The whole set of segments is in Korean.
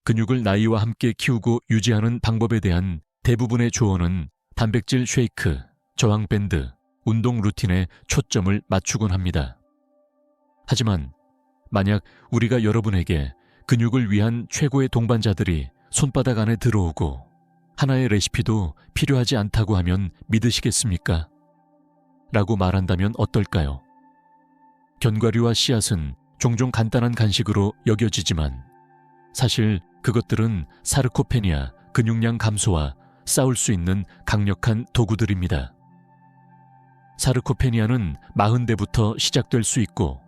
근육을 나이와 함께 키우고 유지하는 방법에 대한 대부분의 조언은 단백질 쉐이크, 저항밴드, 운동 루틴에 초점을 맞추곤 합니다. 하지만 만약 우리가 여러분에게 근육을 위한 최고의 동반자들이 손바닥 안에 들어오고 하나의 레시피도 필요하지 않다고 하면 믿으시겠습니까? 라고 말한다면 어떨까요? 견과류와 씨앗은 종종 간단한 간식으로 여겨지지만 사실 그것들은 사르코페니아, 근육량 감소와 싸울 수 있는 강력한 도구들입니다. 사르코페니아는 40대부터 시작될 수 있고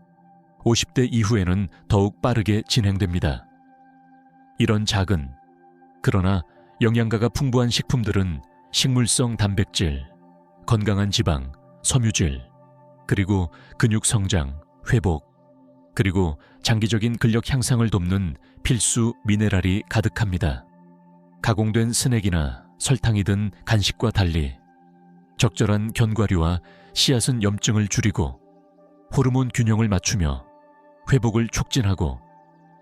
50대 이후에는 더욱 빠르게 진행됩니다. 이런 작은, 그러나 영양가가 풍부한 식품들은 식물성 단백질, 건강한 지방, 섬유질, 그리고 근육 성장, 회복, 그리고 장기적인 근력 향상을 돕는 필수 미네랄이 가득합니다. 가공된 스낵이나 설탕이 든 간식과 달리 적절한 견과류와 씨앗은 염증을 줄이고 호르몬 균형을 맞추며 회복을 촉진하고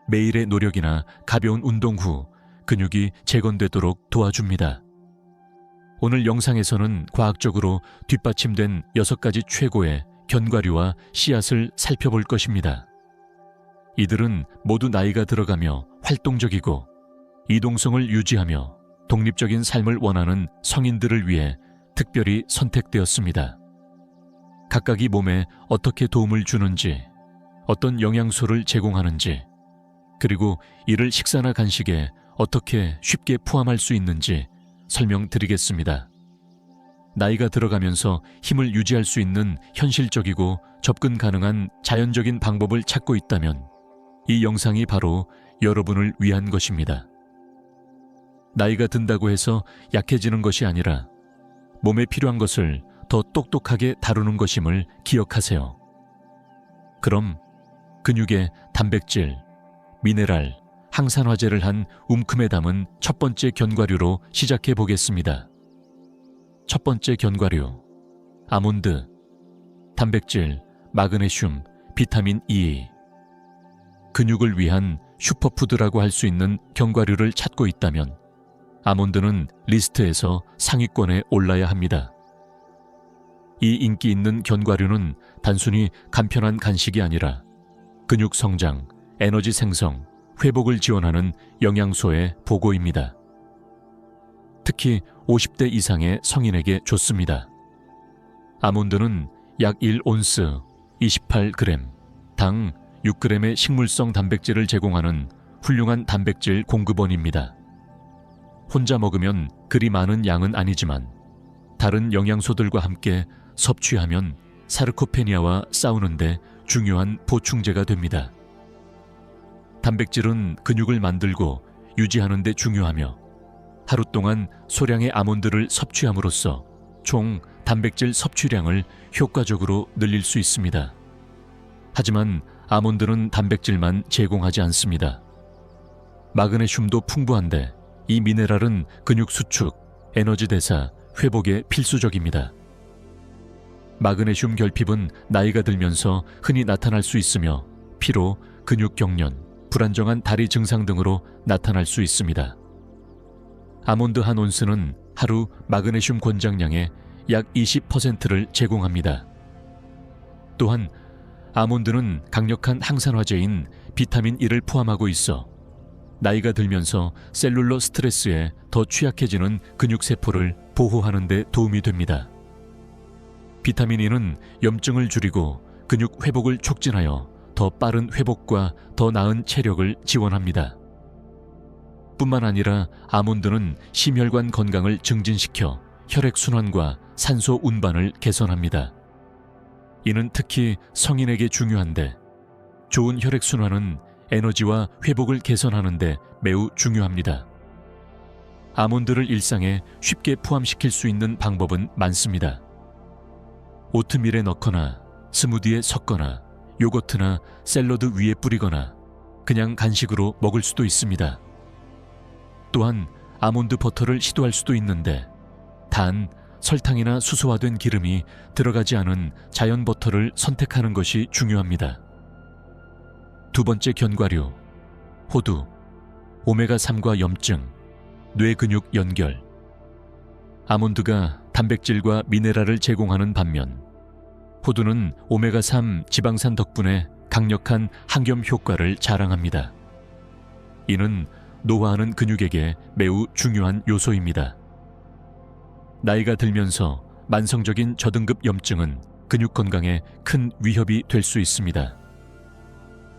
매일의 노력이나 가벼운 운동 후 근육이 재건되도록 도와줍니다. 오늘 영상에서는 과학적으로 뒷받침된 6가지 최고의 견과류와 씨앗을 살펴볼 것입니다. 이들은 모두 나이가 들어가며 활동적이고 이동성을 유지하며 독립적인 삶을 원하는 성인들을 위해 특별히 선택되었습니다. 각각이 몸에 어떻게 도움을 주는지, 어떤 영양소를 제공하는지, 그리고 이를 식사나 간식에 어떻게 쉽게 포함할 수 있는지 설명드리겠습니다. 나이가 들어가면서 힘을 유지할 수 있는 현실적이고 접근 가능한 자연적인 방법을 찾고 있다면 이 영상이 바로 여러분을 위한 것입니다. 나이가 든다고 해서 약해지는 것이 아니라 몸에 필요한 것을 더 똑똑하게 다루는 것임을 기억하세요. 그럼 근육에 단백질, 미네랄, 항산화제를 한 움큼에 담은 첫 번째 견과류로 시작해 보겠습니다. 첫 번째 견과류, 아몬드, 단백질, 마그네슘, 비타민 E. 근육을 위한 슈퍼푸드라고 할 수 있는 견과류를 찾고 있다면 아몬드는 리스트에서 상위권에 올라야 합니다. 이 인기 있는 견과류는 단순히 간편한 간식이 아니라 근육 성장, 에너지 생성, 회복을 지원하는 영양소의 보고입니다. 특히 50대 이상의 성인에게 좋습니다. 아몬드는 약 1온스, 28g, 당 6g의 식물성 단백질을 제공하는 훌륭한 단백질 공급원입니다. 혼자 먹으면 그리 많은 양은 아니지만 다른 영양소들과 함께 섭취하면 사르코페니아와 싸우는데 중요한 보충제가 됩니다. 단백질은 근육을 만들고 유지하는 데 중요하며 하루 동안 소량의 아몬드를 섭취함으로써 총 단백질 섭취량을 효과적으로 늘릴 수 있습니다. 하지만 아몬드는 단백질만 제공하지 않습니다. 마그네슘도 풍부한데 이 미네랄은 근육 수축, 에너지 대사, 회복에 필수적입니다. 마그네슘 결핍은 나이가 들면서 흔히 나타날 수 있으며 피로, 근육 경련, 불안정한 다리 증상 등으로 나타날 수 있습니다. 아몬드 한 온스는 하루 마그네슘 권장량의 약 20%를 제공합니다. 또한 아몬드는 강력한 항산화제인 비타민 E를 포함하고 있어 나이가 들면서 셀룰러 스트레스에 더 취약해지는 근육세포를 보호하는 데 도움이 됩니다. 비타민 E는 염증을 줄이고 근육 회복을 촉진하여 더 빠른 회복과 더 나은 체력을 지원합니다. 뿐만 아니라 아몬드는 심혈관 건강을 증진시켜 혈액순환과 산소 운반을 개선합니다. 이는 특히 성인에게 중요한데 좋은 혈액순환은 에너지와 회복을 개선하는 데 매우 중요합니다. 아몬드를 일상에 쉽게 포함시킬 수 있는 방법은 많습니다. 오트밀에 넣거나 스무디에 섞거나 요거트나 샐러드 위에 뿌리거나 그냥 간식으로 먹을 수도 있습니다. 또한 아몬드 버터를 시도할 수도 있는데 단, 설탕이나 수소화된 기름이 들어가지 않은 자연 버터를 선택하는 것이 중요합니다. 두 번째 견과류, 호두. 오메가3과 염증, 뇌근육 연결. 아몬드가 단백질과 미네랄을 제공하는 반면 호두는 오메가3 지방산 덕분에 강력한 항염 효과를 자랑합니다. 이는 노화하는 근육에게 매우 중요한 요소입니다. 나이가 들면서 만성적인 저등급 염증은 근육 건강에 큰 위협이 될 수 있습니다.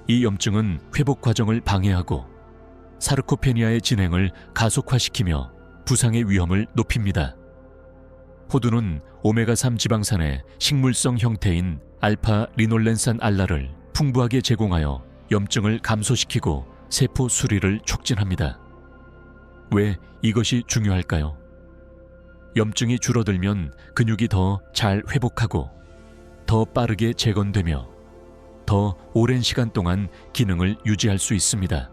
이 염증은 회복 과정을 방해하고 사르코페니아의 진행을 가속화시키며 부상의 위험을 높입니다. 호두는 오메가3 지방산의 식물성 형태인 알파 리놀렌산 알라를 풍부하게 제공하여 염증을 감소시키고 세포 수리를 촉진합니다. 왜 이것이 중요할까요? 염증이 줄어들면 근육이 더 잘 회복하고 더 빠르게 재건되며 더 오랜 시간 동안 기능을 유지할 수 있습니다.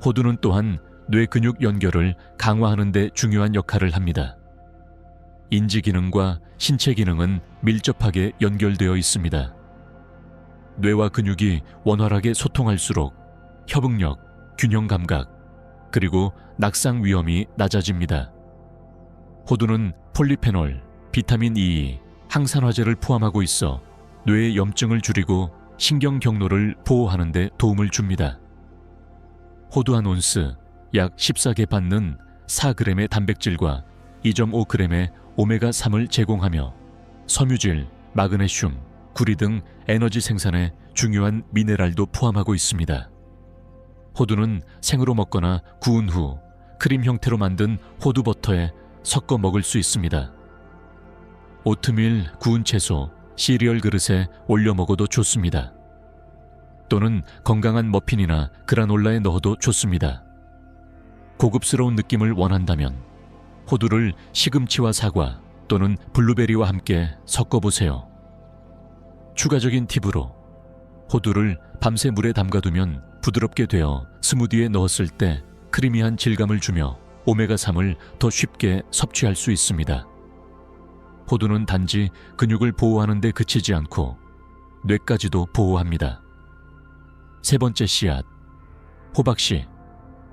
호두는 또한 뇌근육 연결을 강화하는 데 중요한 역할을 합니다. 인지 기능과 신체 기능은 밀접하게 연결되어 있습니다. 뇌와 근육이 원활하게 소통할수록 협응력, 균형 감각, 그리고 낙상 위험이 낮아집니다. 호두는 폴리페놀, 비타민 E, 항산화제를 포함하고 있어 뇌의 염증을 줄이고 신경 경로를 보호하는 데 도움을 줍니다. 호두 한 온스, 약 14개 받는 4g의 단백질과 2.5g의 오메가3을 제공하며 섬유질, 마그네슘, 구리 등 에너지 생산에 중요한 미네랄도 포함하고 있습니다. 호두는 생으로 먹거나 구운 후 크림 형태로 만든 호두 버터에 섞어 먹을 수 있습니다. 오트밀, 구운 채소, 시리얼 그릇에 올려 먹어도 좋습니다. 또는 건강한 머핀이나 그라놀라에 넣어도 좋습니다. 고급스러운 느낌을 원한다면 호두를 시금치와 사과 또는 블루베리와 함께 섞어보세요. 추가적인 팁으로 호두를 밤새 물에 담가두면 부드럽게 되어 스무디에 넣었을 때 크리미한 질감을 주며 오메가3을 더 쉽게 섭취할 수 있습니다. 호두는 단지 근육을 보호하는 데 그치지 않고 뇌까지도 보호합니다. 세 번째 씨앗, 호박씨,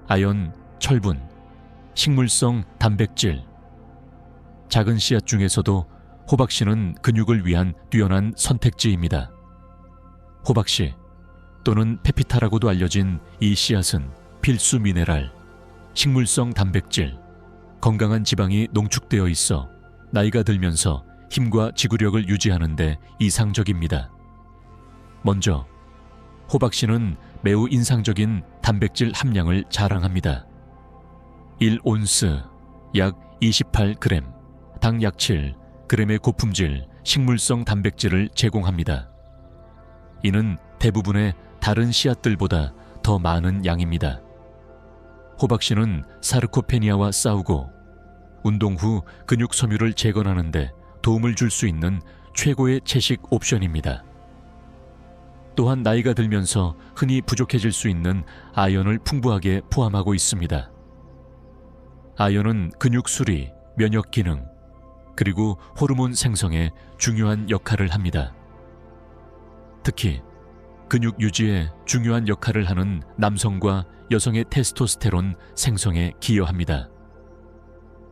아연, 철분, 식물성 단백질. 작은 씨앗 중에서도 호박씨는 근육을 위한 뛰어난 선택지입니다. 호박씨 또는 페피타라고도 알려진 이 씨앗은 필수 미네랄, 식물성 단백질, 건강한 지방이 농축되어 있어 나이가 들면서 힘과 지구력을 유지하는 데 이상적입니다. 먼저 호박씨는 매우 인상적인 단백질 함량을 자랑합니다. 1온스, 약 28g, 당 약 7g의 고품질 식물성 단백질을 제공합니다. 이는 대부분의 다른 씨앗들보다 더 많은 양입니다. 호박씨는 사르코페니아와 싸우고 운동 후 근육 섬유를 재건하는 데 도움을 줄 수 있는 최고의 채식 옵션입니다. 또한 나이가 들면서 흔히 부족해질 수 있는 아연을 풍부하게 포함하고 있습니다. 아연은 근육 수리, 면역 기능, 그리고 호르몬 생성에 중요한 역할을 합니다. 특히 근육 유지에 중요한 역할을 하는 남성과 여성의 테스토스테론 생성에 기여합니다.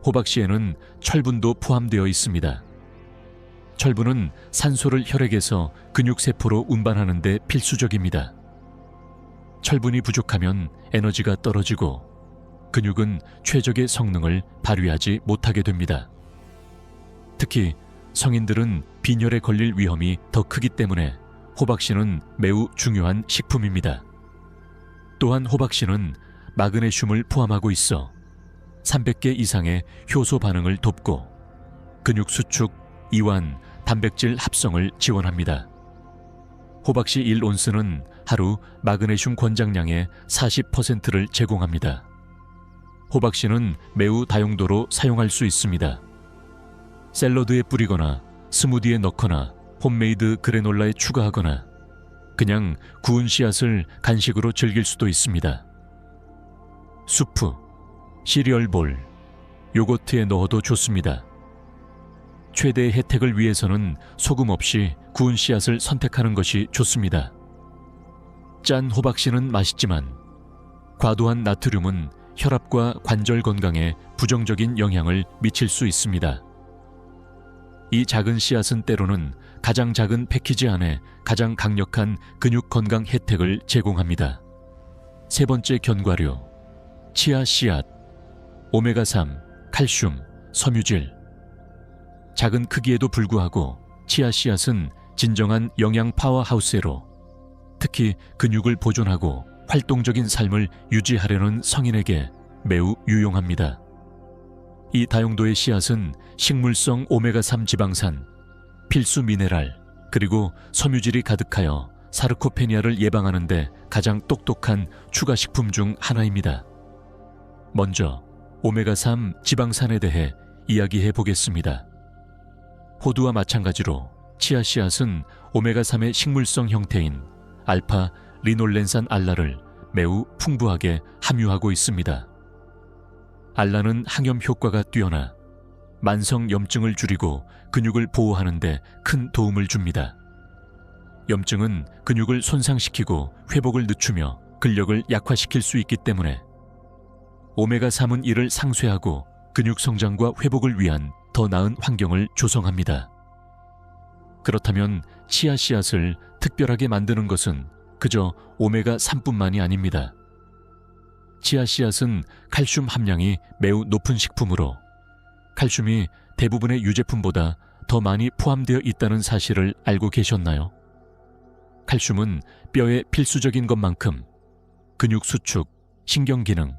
호박씨에는 철분도 포함되어 있습니다. 철분은 산소를 혈액에서 근육세포로 운반하는 데 필수적입니다. 철분이 부족하면 에너지가 떨어지고 근육은 최적의 성능을 발휘하지 못하게 됩니다. 특히 성인들은 빈혈에 걸릴 위험이 더 크기 때문에 호박씨는 매우 중요한 식품입니다. 또한 호박씨는 마그네슘을 포함하고 있어 300개 이상의 효소 반응을 돕고 근육 수축, 이완, 단백질 합성을 지원합니다. 호박씨 1온스는 하루 마그네슘 권장량의 40%를 제공합니다. 호박씨는 매우 다용도로 사용할 수 있습니다. 샐러드에 뿌리거나 스무디에 넣거나 홈메이드 그래놀라에 추가하거나 그냥 구운 씨앗을 간식으로 즐길 수도 있습니다. 수프, 시리얼 볼, 요거트에 넣어도 좋습니다. 최대의 혜택을 위해서는 소금 없이 구운 씨앗을 선택하는 것이 좋습니다. 짠 호박씨는 맛있지만 과도한 나트륨은 혈압과 관절 건강에 부정적인 영향을 미칠 수 있습니다. 이 작은 씨앗은 때로는 가장 작은 패키지 안에 가장 강력한 근육 건강 혜택을 제공합니다. 세 번째 견과류, 치아 씨앗, 오메가3, 칼슘, 섬유질. 작은 크기에도 불구하고 치아 씨앗은 진정한 영양 파워하우스로 특히 근육을 보존하고 활동적인 삶을 유지하려는 성인에게 매우 유용합니다. 이 다용도의 씨앗은 식물성 오메가3 지방산, 필수 미네랄, 그리고 섬유질이 가득하여 사르코페니아를 예방하는 데 가장 똑똑한 추가 식품 중 하나입니다. 먼저 오메가3 지방산에 대해 이야기해 보겠습니다. 호두와 마찬가지로 치아 씨앗은 오메가3의 식물성 형태인 알파 리놀렌산 알라를 매우 풍부하게 함유하고 있습니다. 알라는 항염 효과가 뛰어나 만성 염증을 줄이고 근육을 보호하는 데 큰 도움을 줍니다. 염증은 근육을 손상시키고 회복을 늦추며 근력을 약화시킬 수 있기 때문에 오메가3은 이를 상쇄하고 근육 성장과 회복을 위한 더 나은 환경을 조성합니다. 그렇다면 치아 씨앗을 특별하게 만드는 것은 그저 오메가3뿐만이 아닙니다. 치아 씨앗은 칼슘 함량이 매우 높은 식품으로 칼슘이 대부분의 유제품보다 더 많이 포함되어 있다는 사실을 알고 계셨나요? 칼슘은 뼈에 필수적인 것만큼 근육 수축, 신경 기능,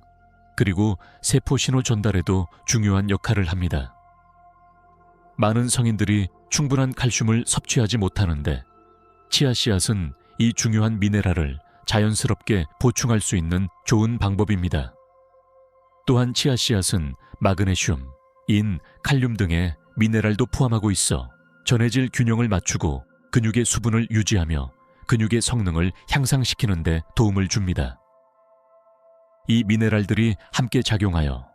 그리고 세포 신호 전달에도 중요한 역할을 합니다. 많은 성인들이 충분한 칼슘을 섭취하지 못하는데 치아 씨앗은 이 중요한 미네랄을 자연스럽게 보충할 수 있는 좋은 방법입니다. 또한 치아 씨앗은 마그네슘, 인, 칼륨 등의 미네랄도 포함하고 있어 전해질 균형을 맞추고 근육의 수분을 유지하며 근육의 성능을 향상시키는 데 도움을 줍니다. 이 미네랄들이 함께 작용하여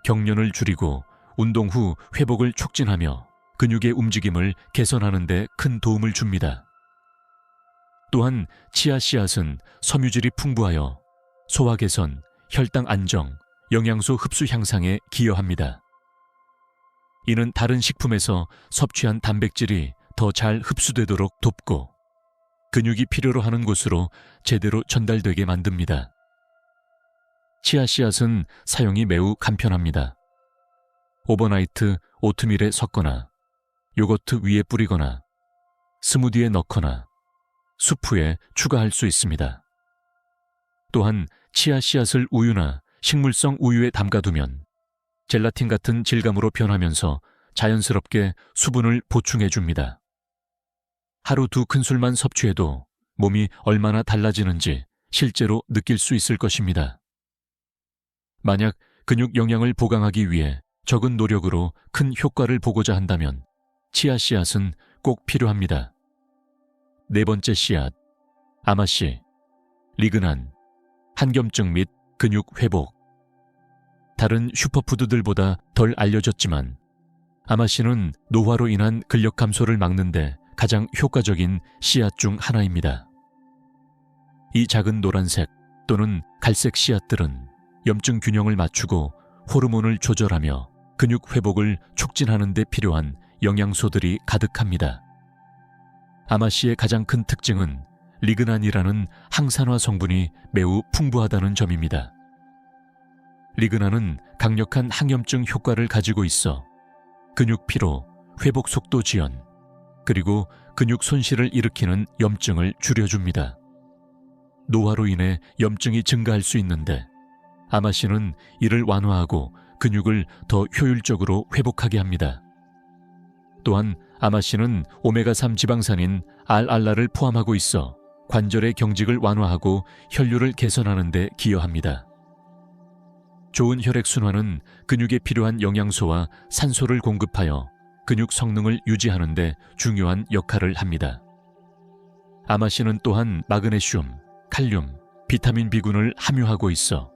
경련을 줄이고 운동 후 회복을 촉진하며 근육의 움직임을 개선하는 데 큰 도움을 줍니다. 또한 치아 씨앗은 섬유질이 풍부하여 소화 개선, 혈당 안정, 영양소 흡수 향상에 기여합니다. 이는 다른 식품에서 섭취한 단백질이 더 잘 흡수되도록 돕고 근육이 필요로 하는 곳으로 제대로 전달되게 만듭니다. 치아 씨앗은 사용이 매우 간편합니다. 오버나이트 오트밀에 섞거나 요거트 위에 뿌리거나 스무디에 넣거나 수프에 추가할 수 있습니다. 또한 치아 씨앗을 우유나 식물성 우유에 담가두면 젤라틴 같은 질감으로 변하면서 자연스럽게 수분을 보충해 줍니다. 하루 2큰술만 섭취해도 몸이 얼마나 달라지는지 실제로 느낄 수 있을 것입니다. 만약 근육 영양을 보강하기 위해 적은 노력으로 큰 효과를 보고자 한다면 치아 씨앗은 꼭 필요합니다. 네 번째 씨앗, 아마씨, 리그난, 한겸증 및 근육 회복. 다른 슈퍼푸드들보다 덜 알려졌지만 아마씨는 노화로 인한 근력 감소를 막는데 가장 효과적인 씨앗 중 하나입니다. 이 작은 노란색 또는 갈색 씨앗들은 염증 균형을 맞추고 호르몬을 조절하며 근육 회복을 촉진하는 데 필요한 영양소들이 가득합니다. 아마씨의 가장 큰 특징은 리그난이라는 항산화 성분이 매우 풍부하다는 점입니다. 리그난은 강력한 항염증 효과를 가지고 있어 근육 피로, 회복 속도 지연, 그리고 근육 손실을 일으키는 염증을 줄여줍니다. 노화로 인해 염증이 증가할 수 있는데 아마씨는 이를 완화하고 근육을 더 효율적으로 회복하게 합니다. 또한 아마씨는 오메가3 지방산인 알알라를 포함하고 있어 관절의 경직을 완화하고 혈류를 개선하는 데 기여합니다. 좋은 혈액순환은 근육에 필요한 영양소와 산소를 공급하여 근육 성능을 유지하는 데 중요한 역할을 합니다. 아마씨는 또한 마그네슘, 칼륨, 비타민 B군을 함유하고 있어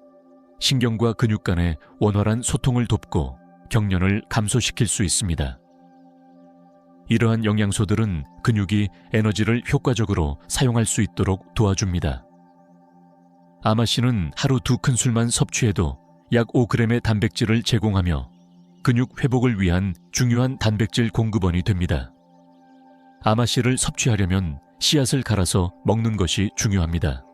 신경과 근육 간의 원활한 소통을 돕고 경련을 감소시킬 수 있습니다. 이러한 영양소들은 근육이 에너지를 효과적으로 사용할 수 있도록 도와줍니다. 아마씨는 하루 2큰술만 섭취해도 약 5g의 단백질을 제공하며 근육 회복을 위한 중요한 단백질 공급원이 됩니다. 아마씨를 섭취하려면 씨앗을 갈아서 먹는 것이 중요합니다.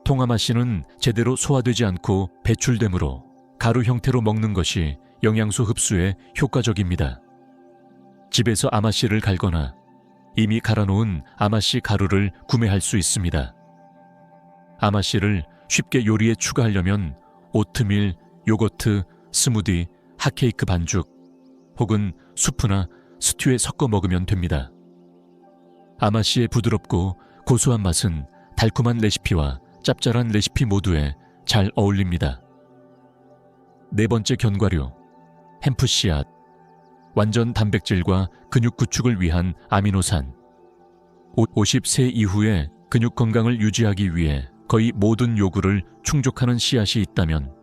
통아마씨는 제대로 소화되지 않고 배출되므로 가루 형태로 먹는 것이 영양소 흡수에 효과적입니다. 집에서 아마씨를 갈거나 이미 갈아놓은 아마씨 가루를 구매할 수 있습니다. 아마씨를 쉽게 요리에 추가하려면 오트밀, 요거트, 스무디, 핫케이크 반죽 혹은 수프나 스튜에 섞어 먹으면 됩니다. 아마씨의 부드럽고 고소한 맛은 달콤한 레시피와 짭짤한 레시피 모두에 잘 어울립니다. 네 번째 견과류, 햄프 씨앗. 완전 단백질과 근육 구축을 위한 아미노산. 50세 이후에 근육 건강을 유지하기 위해 거의 모든 요구를 충족하는 씨앗이 있다면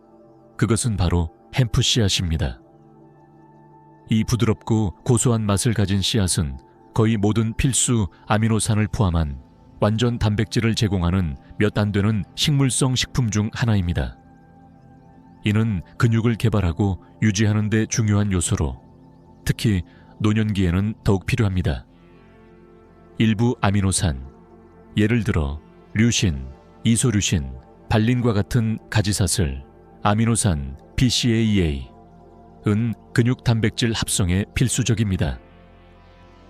그것은 바로 햄프 씨앗입니다. 이 부드럽고 고소한 맛을 가진 씨앗은 거의 모든 필수 아미노산을 포함한 완전 단백질을 제공하는 몇 안 되는 식물성 식품 중 하나입니다. 이는 근육을 개발하고 유지하는 데 중요한 요소로 특히 노년기에는 더욱 필요합니다. 일부 아미노산, 예를 들어 류신, 이소류신, 발린과 같은 가지사슬, 아미노산 BCAA 은 근육 단백질 합성에 필수적입니다.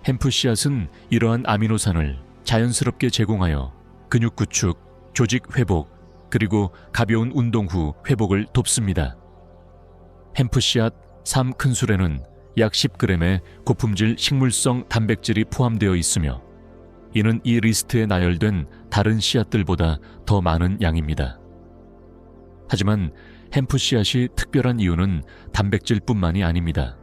햄프 씨앗은 이러한 아미노산을 자연스럽게 제공하여 근육 구축, 조직 회복, 그리고 가벼운 운동 후 회복을 돕습니다. 햄프 씨앗 3큰술에는 약 10g의 고품질 식물성 단백질이 포함되어 있으며 이는 이 리스트에 나열된 다른 씨앗들보다 더 많은 양입니다. 하지만 햄프 씨앗이 특별한 이유는 단백질뿐만이 아닙니다.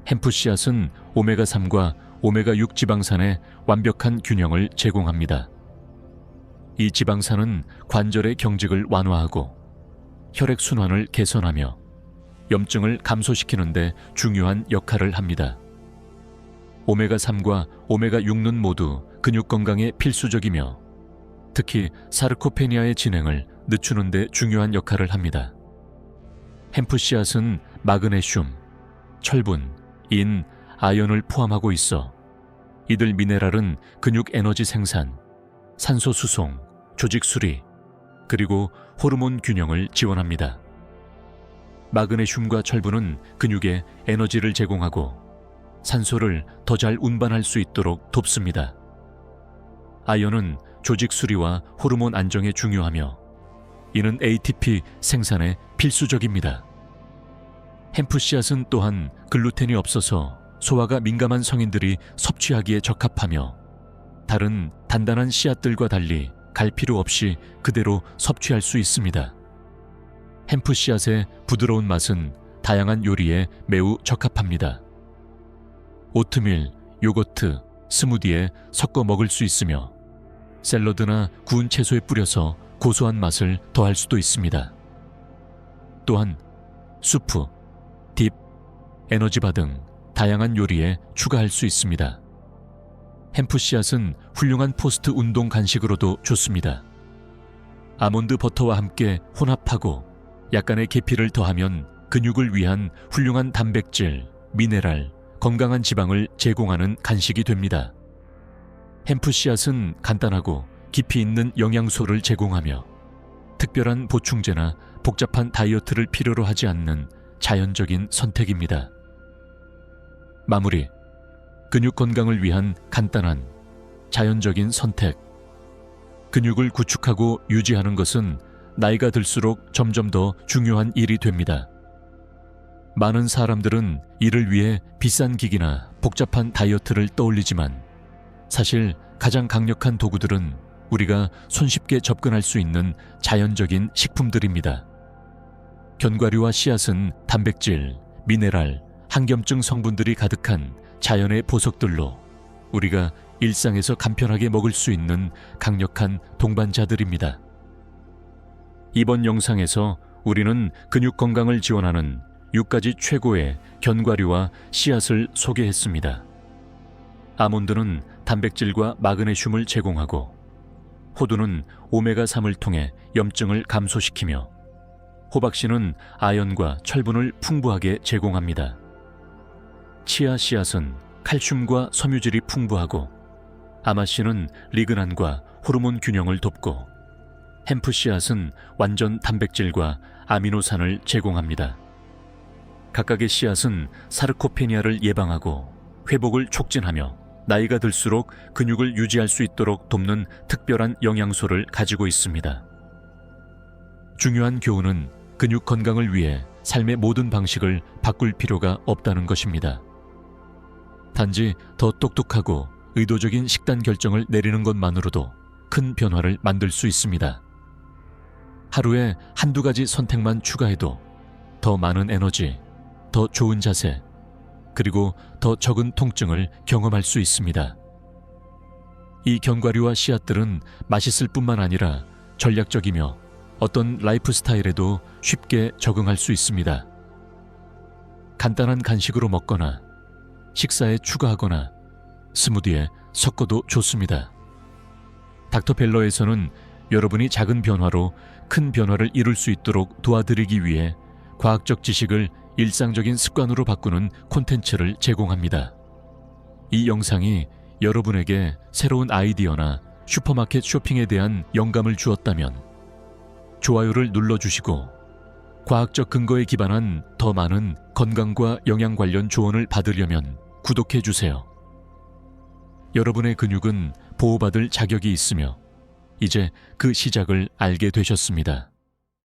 햄프 씨앗은 오메가3과 오메가6 지방산의 완벽한 균형을 제공합니다. 이 지방산은 관절의 경직을 완화하고 혈액순환을 개선하며 염증을 감소시키는 데 중요한 역할을 합니다. 오메가3과 오메가6는 모두 근육 건강에 필수적이며 특히 사르코페니아의 진행을 늦추는 데 중요한 역할을 합니다. 햄프 씨앗은 마그네슘, 철분, 인, 아연을 포함하고 있어 이들 미네랄은 근육 에너지 생산, 산소 수송, 조직 수리, 그리고 호르몬 균형을 지원합니다. 마그네슘과 철분은 근육에 에너지를 제공하고 산소를 더 잘 운반할 수 있도록 돕습니다. 아연은 조직 수리와 호르몬 안정에 중요하며 이는 ATP 생산에 필수적입니다. 햄프 씨앗은 또한 글루텐이 없어서 소화가 민감한 성인들이 섭취하기에 적합하며 다른 단단한 씨앗들과 달리 갈 필요 없이 그대로 섭취할 수 있습니다. 햄프 씨앗의 부드러운 맛은 다양한 요리에 매우 적합합니다. 오트밀, 요거트, 스무디에 섞어 먹을 수 있으며 샐러드나 구운 채소에 뿌려서 고소한 맛을 더할 수도 있습니다. 또한 수프, 딥, 에너지바 등 다양한 요리에 추가할 수 있습니다. 햄프 씨앗은 훌륭한 포스트 운동 간식으로도 좋습니다. 아몬드 버터와 함께 혼합하고 약간의 계피를 더하면 근육을 위한 훌륭한 단백질, 미네랄, 건강한 지방을 제공하는 간식이 됩니다. 햄프 씨앗은 간단하고 깊이 있는 영양소를 제공하며 특별한 보충제나 복잡한 다이어트를 필요로 하지 않는 자연적인 선택입니다. 마무리. 근육 건강을 위한 간단한 자연적인 선택. 근육을 구축하고 유지하는 것은 나이가 들수록 점점 더 중요한 일이 됩니다. 많은 사람들은 이를 위해 비싼 기기나 복잡한 다이어트를 떠올리지만 사실 가장 강력한 도구들은 우리가 손쉽게 접근할 수 있는 자연적인 식품들입니다. 견과류와 씨앗은 단백질, 미네랄, 항염증 성분들이 가득한 자연의 보석들로 우리가 일상에서 간편하게 먹을 수 있는 강력한 동반자들입니다. 이번 영상에서 우리는 근육 건강을 지원하는 6가지 최고의 견과류와 씨앗을 소개했습니다. 아몬드는 단백질과 마그네슘을 제공하고 호두는 오메가3을 통해 염증을 감소시키며 호박씨는 아연과 철분을 풍부하게 제공합니다. 치아 씨앗은 칼슘과 섬유질이 풍부하고 아마씨는 리그난과 호르몬 균형을 돕고 햄프 씨앗은 완전 단백질과 아미노산을 제공합니다. 각각의 씨앗은 사르코페니아를 예방하고 회복을 촉진하며 나이가 들수록 근육을 유지할 수 있도록 돕는 특별한 영양소를 가지고 있습니다. 중요한 교훈은 근육 건강을 위해 삶의 모든 방식을 바꿀 필요가 없다는 것입니다. 단지 더 똑똑하고 의도적인 식단 결정을 내리는 것만으로도 큰 변화를 만들 수 있습니다. 하루에 한두 가지 선택만 추가해도 더 많은 에너지, 더 좋은 자세, 그리고 더 적은 통증을 경험할 수 있습니다. 이 견과류와 씨앗들은 맛있을 뿐만 아니라 전략적이며 어떤 라이프 스타일에도 쉽게 적응할 수 있습니다. 간단한 간식으로 먹거나 식사에 추가하거나 스무디에 섞어도 좋습니다. 닥터벨러에서는 여러분이 작은 변화로 큰 변화를 이룰 수 있도록 도와드리기 위해 과학적 지식을 일상적인 습관으로 바꾸는 콘텐츠를 제공합니다. 이 영상이 여러분에게 새로운 아이디어나 슈퍼마켓 쇼핑에 대한 영감을 주었다면 좋아요를 눌러주시고 과학적 근거에 기반한 더 많은 건강과 영양 관련 조언을 받으려면 구독해주세요. 여러분의 근육은 보호받을 자격이 있으며 이제 그 시작을 알게 되셨습니다.